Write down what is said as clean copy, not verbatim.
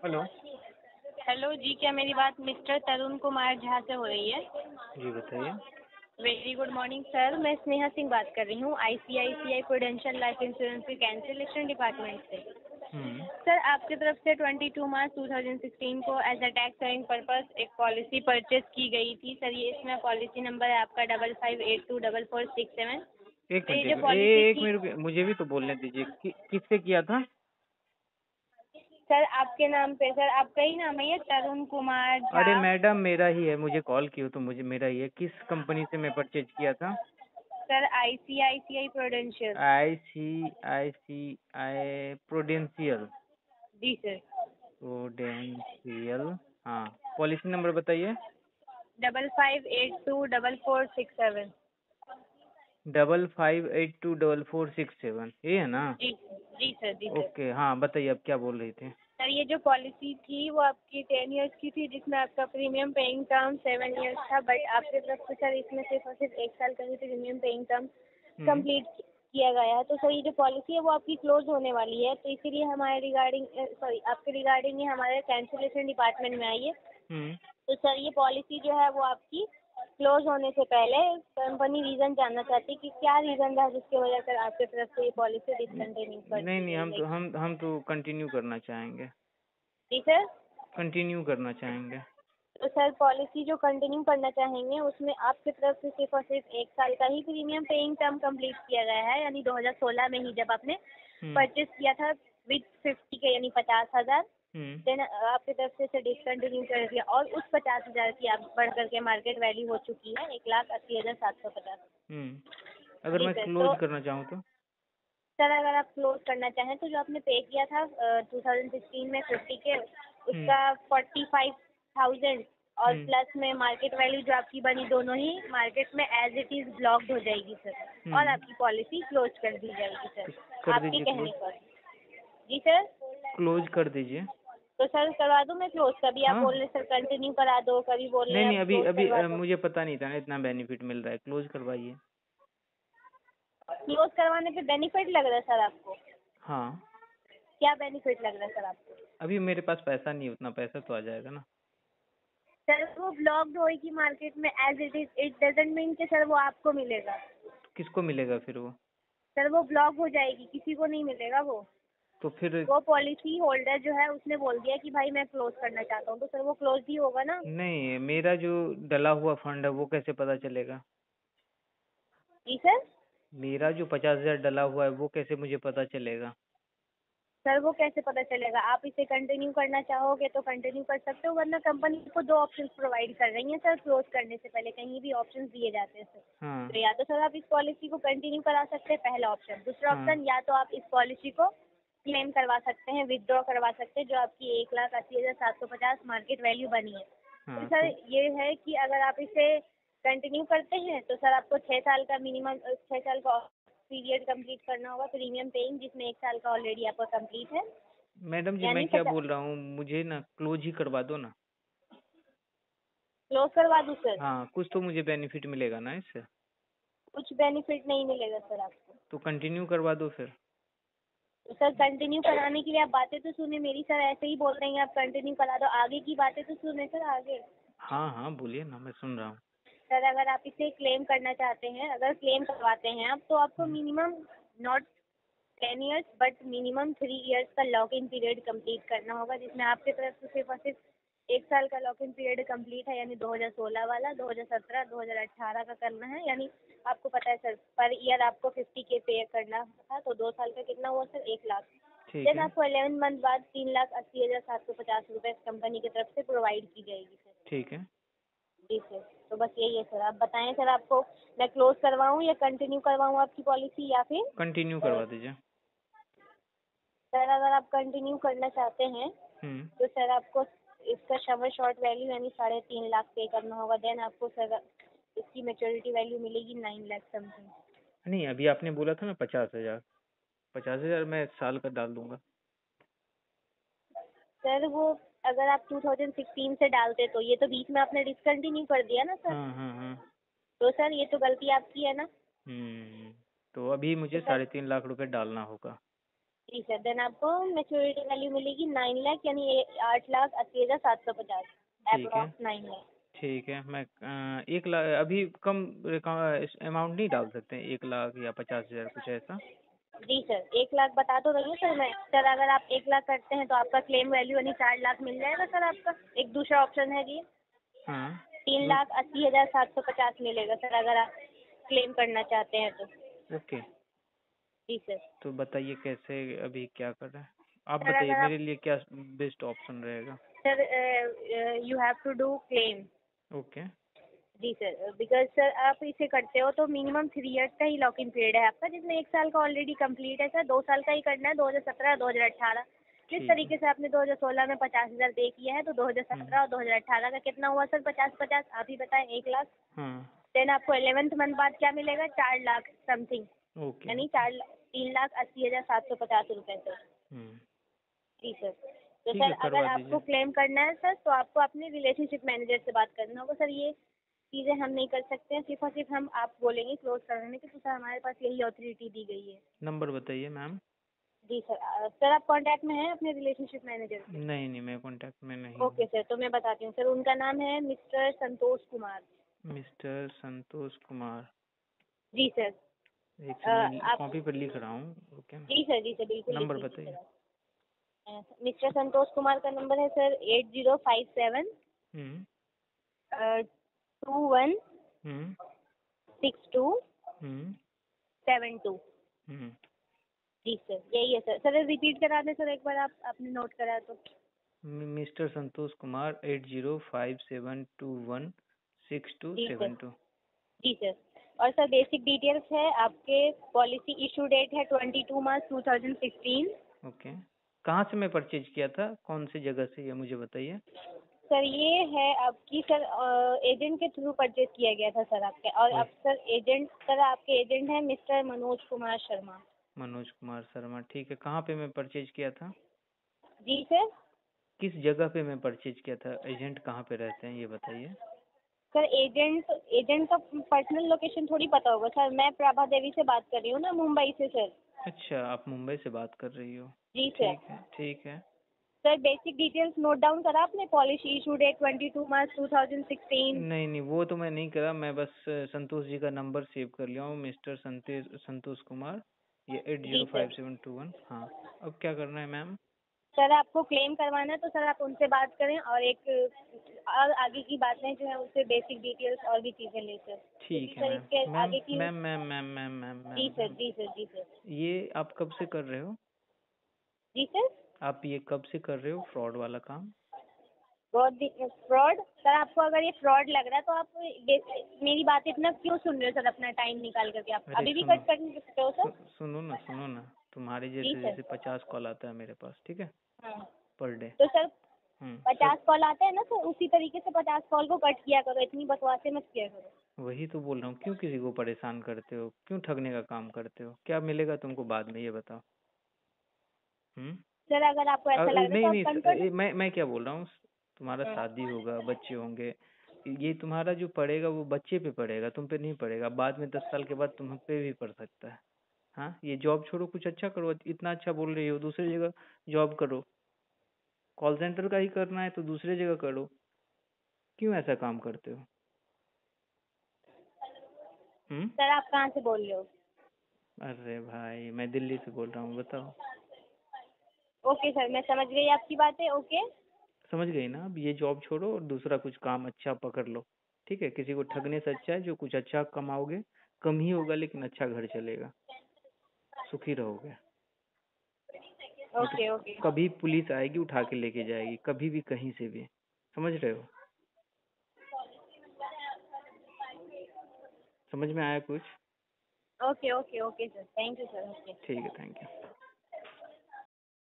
Hello. Hello जी, क्या मेरी बात मिस्टर तरुण कुमार झा से हो रही है? जी बताइए। वेरी गुड मॉर्निंग सर, मैं स्नेहा सिंह बात कर रही हूँ आईसीआईसीआई प्रूडेंशियल लाइफ इंश्योरेंस के कैंसिलेशन डिपार्टमेंट से। हम्म। सर, आपकी तरफ से 22 मार्च 2016 को as a tax saving purpose एक पॉलिसी परचेज की गई थी। सर, ये इसमें पॉलिसी नंबर है आपका 55824467। एक तो ये मिनट जो एक मिनट पॉलिसी एक थी, मिनट मुझे भी तो बोलने दीजिए किससे किया था। सर आपके नाम पे, सर आपका ही नाम है ये तरुण कुमार झा। अरे मैडम मेरा ही है, मुझे कॉल की हो तो मुझे मेरा ही है। किस कंपनी से मैं परचेज किया था? Sir ICICI Prudential. ICICI Prudential. जी सर। प्रूडेंशियल। हाँ, पॉलिसी नंबर बताइए। 55824467। 55824467, ये है ना? जी। जी सर, जी सर। ओके, हाँ बताइए, अब क्या बोल रही थे? सर, ये जो पॉलिसी थी वो आपकी 10 इयर्स की थी, जिसमें आपका प्रीमियम पेइंग टर्म 7 इयर्स था। बट आपकी तरफ से सर इसमें सिर्फ और सिर्फ 1 साल का ही प्रीमियम पेइंग टर्म हम्म। कंप्लीट किया गया है। तो सर, ये जो पॉलिसी है वो आपकी क्लोज होने वाली है, तो इसीलिए हमारे रिगार्डिंग आपके रिगार्डिंग ये हमारे कैंसिलेशन डिपार्टमेंट में आई है। हम्म। तो सर, ये पॉलिसी जो है वो आपकी क्लोज होने से पहले कंपनी रीज़न जानना चाहती है कि क्या रीज़न था जिसकी वजह से आपकी तरफ से ये पॉलिसी डिसकंटिन्यू कर नहीं दी नहीं, गई हम है। तो हम तो कंटिन्यू करना चाहेंगे। जी सर। कंटिन्यू करना चाहेंगे। तो सर, पॉलिसी जो कंटिन्यू करना चाहेंगे उसमें आपकी तरफ से सिर्फ और सिर्फ 1 साल का ही प्रीमियम पेइंग टर्म कंप्लीट किया गया है, यानी 2016 में ही जब आपने हम्म। परचेज किया था विथ 50 के, यानी 50,000। हम्म। देन आपकी तरफ से इसे डिसकंटिन्यू कर दिया और उस 50,000 की आप बढ़ करके मार्केट वैल्यू हो चुकी है 1,80,750। अगर जी मैं सर। तो क्लोज करना चाहूँ तो? सर, अगर आप क्लोज करना चाहें तो जो आपने पे किया था 2016 में 50 के, हम्म। उसका 45,000 और हम्म। प्लस में मार्केट वैल्यू जो आपकी बनी, दोनों ही मार्केट में एज इट इज़ ब्लॉक्ड हो जाएगी सर, और हम्म। आपकी पॉलिसी क्लोज कर दी जाएगी तो सर, कर आपके दीजिए कहने क्लोज। पर। जी सर। क्लोज कर दीजिए। तो सर, करवा दूँ मैं क्लोज? कभी आप हाँ। बोल रहे सर कंटिन्यू करा दो, कभी बोल रहे नहीं हैं नहीं, आप अभी क्लोज अभी करवा दो। मुझे पता नहीं था ना इतना बेनिफिट मिल रहा है। क्लोज करवाइए। क्लोज करवाने पे बेनिफिट लग रहा है सर आपको? हाँ। क्या बेनिफिट लग रहा है सर आपको? अभी मेरे पास पैसा नहीं है, उतना पैसा तो आ जाएगा ना। सर, वो ब्लॉक्ड होएगी मार्केट में as it is, it doesn't mean कि सर वो आपको मिलेगा। तो किसको मिलेगा फिर वो? सर, वो ब्लॉक हो जाएगी, किसी को नहीं मिलेगा वो। तो फिर? वो पॉलिसी होल्डर जो है उसने बोल दिया कि भाई मैं क्लोज करना चाहता हूँ, तो सर वो क्लोज ही होगा ना। नहीं, मेरा जो डला हुआ फंड है वो कैसे पता चलेगा? जी सर। मेरा जो 50,000 डला हुआ है वो कैसे मुझे पता चलेगा? सर, वो कैसे पता चलेगा? आप इसे कंटिन्यू करना चाहोगे तो कंटिन्यू कर सकते हो, वरना कंपनी को 2 ऑप्शंस प्रोवाइड कर रही है सर क्लोज करने से पहले, कहीं भी ऑप्शंस दिए जाते हैं सर। हाँ। तो या तो सर आप इस पॉलिसी को कंटिन्यू करा सकते हैं, पहला ऑप्शन। दूसरा हाँ। ऑप्शन, या तो आप इस पॉलिसी को क्लेम करवा सकते हैं, विदड्रॉ करवा सकते हैं, जो आपकी 1,80,750 मार्केट वैल्यू बनी है। तो हाँ। सर, तो ये है कि अगर आप इसे कंटिन्यू करते हैं तो सर आपको 6 साल का मिनिमम 6 साल का पीरियड कंप्लीट करना होगा प्रीमियम पेइंग, जिसमें 1 साल का ऑलरेडी आपका कंप्लीट है, मैडम जी, मैं यानी क्या बोल रहा हूँ, मुझे ना क्लोज ही करवा दो ना। क्लोज करवा दूँ सर? हाँ, कुछ तो मुझे बेनिफिट मिलेगा ना इससे। कुछ बेनिफिट नहीं मिलेगा सर आपको। तो कंटिन्यू करवा दो फिर। तो सर, कंटिन्यू कराने के लिए आप बातें तो सुने मेरी। सर, ऐसे ही बोल रहे हैं आप कंटिन्यू करा दो, आगे की बातें तो सुने सर आगे। हाँ हाँ, बोलिए ना, मैं सुन रहा हूँ। सर, अगर आप इसे क्लेम करना चाहते हैं, अगर क्लेम करवाते हैं आप, तो आपको हम्म। Minimum not 10 years but minimum 3 years का लॉक इन पीरियड कंप्लीट करना होगा, जिसमें आपकी तरफ से सिर्फ और सिर्फ 1 साल का लॉक इन पीरियड कंप्लीट है, यानी 2016 वाला, 2017, 2018 का करना है। यानी आपको पता है सर, पर ईयर आपको 50 के पे करना था, तो 2 साल का कितना हुआ सर? 1 लाख। ठीक देन है। आपको 11 मंथ बाद 3,80,750 रुपये कंपनी की तरफ से प्रोवाइड की जाएगी सर। ठीक है। जी सर। तो बस यही है सर, आप बताएं सर, आपको मैं क्लोज करवाऊँ या कंटिन्यू करवाऊँ आपकी पॉलिसी, या फिर कंटिन्यू करवा दीजिए। सर, अगर आप कंटिन्यू करना चाहते हैं हम्म। तो सर आपको इसका शवर शॉर्ट वैल्यू यानी 3.5 लाख पे करना होगा। देन आपको सर इसकी मेच्योरिटी वैल्यू मिलेगी 9 लाख समथिंग। नहीं, अभी आपने बोला था ना 50,000। 50,000 मैं साल का डाल दूंगा। सर, वो अगर आप 2016 से डालते तो ये तो बीच में आपने डिसकंटिन्यू कर दिया ना सर, हाँ हाँ हाँ। तो सर ये तो गलती आपकी है ना। तो अभी तो मुझे सर, 3.5 लाख रुपए डालना होगा। जी सर, देन आपको मैच्योरिटी वैल्यू मिलेगी 9 लाख, यानी 8,80,750, ठीक है अप्रॉक्स 9 लाख। ठीक है। मैं 1 लाख अभी कम अमाउंट नहीं डाल सकते, 1 लाख या 50,000 कुछ ऐसा? जी सर, 1 लाख बता तो रही हूँ सर मैं। सर अगर आप 1 लाख करते हैं तो आपका क्लेम वैल्यू यानी 4 लाख मिल जाएगा सर आपका। एक दूसरा ऑप्शन है जी, हाँ 3,80,750 मिलेगा सर, अगर आप क्लेम करना चाहते हैं तो। ओके। जी सर। तो बताइए कैसे, अभी क्या कर रहे हैं आप? सर बताइए अगर आप मेरे लिए क्या बेस्ट ऑप्शन रहेगा। Sir, you have to do claim. Okay ji sir, because sir आप इसे करते हो तो मिनिमम 3 इयर्स का ही लॉक इन पीरियड है आपका, जिसमें 1 साल का ऑलरेडी कंप्लीट है सर। 2 साल का ही करना है, 2017 2018। जिस ठीक है। तरीके से आपने 2016 में 50,000 पे किया है, तो 2017 और 2018 का कितना हुआ सर? 50-50 आप ही बताएं, 1 लाख। हाँ देन आपको 11th मंथ बाद क्या मिलेगा? 4 लाख समथिंग, ओके यानी ओके। 3,80,750 रुपये सर। हम्म जी सर। तो ठीक सर है, अगर करवा आपको दीजिए। क्लेम करना है सर, तो आपको अपने रिलेशनशिप मैनेजर से बात करना होगा सर। ये चीज़ें हम नहीं कर सकते हैं, सिर्फ और सिर्फ हम आप बोलेंगे क्लोज करने की, तो सर हमारे पास यही अथॉरिटी दी गई है। नंबर बताइए मैम। जी सर। सर आप कांटेक्ट में हैं अपने रिलेशनशिप मैनेजर से? नहीं नहीं, मैं कांटेक्ट में नहीं ओके हूँ। सर, तो मैं बताती हूँ सर। उनका नाम है मिस्टर संतोष कुमार। मिस्टर संतोष कुमार। जी सर। एक सेकंड, मैं आप कॉपी पर लिख रहा हूँ, ओके। जी सर, जी सर, बिल्कुल लिख नंबर लीजिए बताइए। सर आप। मिस्टर संतोष कुमार का नंबर है सर 8057 हम्म 21 हम्म 62 हम्म 72। हम्म जी सर, यही है सर। सर रिपीट करा दें सर, एक बार आपने नोट करा तो। मिस्टर संतोष कुमार 80572162 जी सर। 72। जी सर। और सर बेसिक डिटेल्स है आपके। पॉलिसी इशू डेट है 22 मार्च 2016। ओके। कहाँ से मैं परचेज किया था, कौन सी जगह से, ये मुझे बताइए। सर ये है आपकी सर, एजेंट के थ्रू परचेज किया गया था सर आपके। और वही, अब सर आपके एजेंट है मिस्टर मनोज कुमार शर्मा। मनोज कुमार शर्मा, ठीक है। कहाँ पे मैं परचेज किया था? जी सर। किस जगह पे मैं परचेज किया था? एजेंट कहाँ पे रहते हैं ये बताइए। सर एजेंट एजेंट का पर्सनल लोकेशन थोड़ी पता होगा सर। मैं प्रभा देवी से बात कर रही हूँ ना, मुंबई से सर। अच्छा, आप मुंबई से बात कर रही हो। जी सर। ठीक है ठीक है। Sir basic details note down करा आपने? Policy issue date 22 March 2016। नहीं नहीं, वो तो मैं नहीं करा, मैं बस संतोष जी का नंबर सेव कर लिया हूँ, मिस्टर संतोष कुमार, ये eight G zero sir. Five seven two one हाँ। अब क्या करना है मैम? सर आपको क्लेम करवाना है तो सर आप उनसे बात करें, और एक और आगे की बातें जो है उससे बेसिक डिटेल्स और भी चीज़ें लें सर, क्योंकि ठीक है सर मैम। इसके मैम आगे की। Ma'am ma'am ma'am ma'am ma'am ma'am जी सर, मैम जी सर, जी सर। ये आप कब से कर रहे हो? जी सर। आप ये कब से कर रहे हो फ्रॉड वाला काम? फ्रॉड सर, आपको अगर ये फ्रॉड लग रहा है तो आप मेरी बात इतना क्यों सुन रहे हो सर? अपना टाइम निकाल करके आप अरे अभी भी सुनो, कट कर सकते हो सर। सुनो ना, तुम्हारे जी जैसे सर। जैसे 50 कॉल आता है मेरे पास, ठीक है, हाँ। Per day. तो सर सर 50 कॉल आते हैं ना सर, उसी तरीके से 50 कॉल को कट किया करो, इतनी बकवासें मत किया करो। वही तो बोल रहा हूँ, क्यों किसी को परेशान करते हो, क्यों ठगने का काम करते हो? क्या मिलेगा तुमको बाद में, ये बताओ। हम्म सर अगर आपको ऐसा लग रहा है तो नहीं आप नहीं, कंफर्ट। मैं क्या बोल रहा हूँ, तुम्हारा शादी होगा, बच्चे होंगे, ये तुम्हारा जो पड़ेगा वो बच्चे पे पड़ेगा, तुम पे नहीं पड़ेगा। बाद में 10 साल के बाद तुम पे भी पड़ सकता है। हाँ, ये जॉब छोड़ो, कुछ अच्छा करो। इतना अच्छा बोल रही हो, दूसरी जगह जॉब करो। कॉल सेंटर का ही करना है तो दूसरी जगह करो, क्यों ऐसा काम करते हो? हम्म सर आप कहाँ से बोल रहे हो? अरे भाई, मैं दिल्ली से बोल रहा हूँ, बताओ। ओके सर, मैं समझ गई आपकी बातें। ओके। समझ गई ना? अब ये जॉब छोड़ो और दूसरा कुछ काम अच्छा पकड़ लो, ठीक है? किसी को ठगने से अच्छा है जो कुछ अच्छा कमाओगे, कम ही होगा लेकिन अच्छा घर चलेगा, सुखी रहोगे। नहीं तो ओके। ओके। कभी पुलिस आएगी, उठा के लेके जाएगी, कभी भी कहीं से भी। समझ रहे हो? समझ में आया कुछ? Okay. Okay. Okay sir, thank you sir. Okay. ठीक है, थैंक यू।